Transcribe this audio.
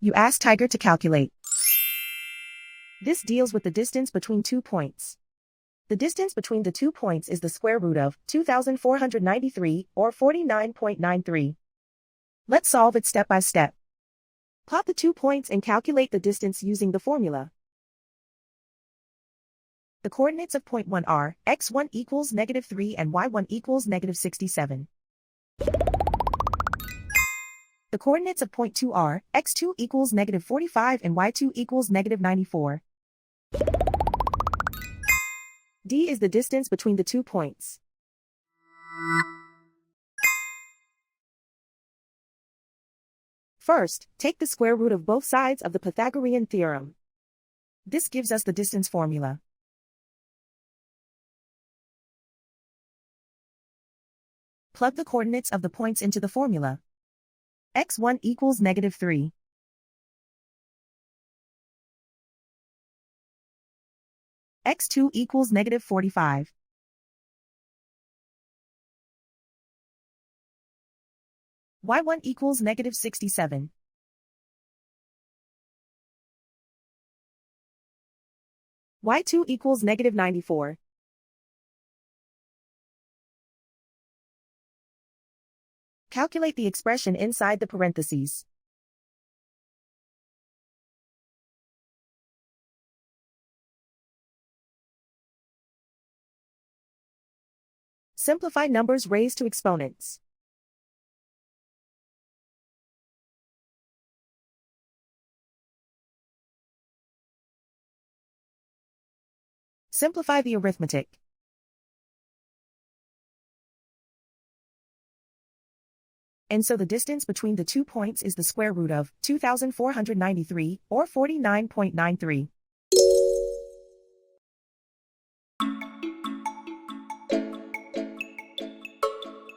You ask Tiger to calculate. This deals with the distance between 2 points. The distance between the 2 points is the square root of 2,493, or 49.93. Let's solve it step by step. Plot the 2 points and calculate the distance using the formula. The coordinates of point 1 are x1 equals -3 and y1 equals -67. The coordinates of point 2 are x2 equals -45 and y2 equals -94. D is the distance between the 2 points. First, take the square root of both sides of the Pythagorean theorem. This gives us the distance formula. Plug the coordinates of the points into the formula. x1 equals -3. x2 equals -45. y1 equals -67. y2 equals -94. Calculate the expression inside the parentheses. Simplify numbers raised to exponents. Simplify the arithmetic. And so the distance between the 2 points is the square root of 2,493, or 49.93.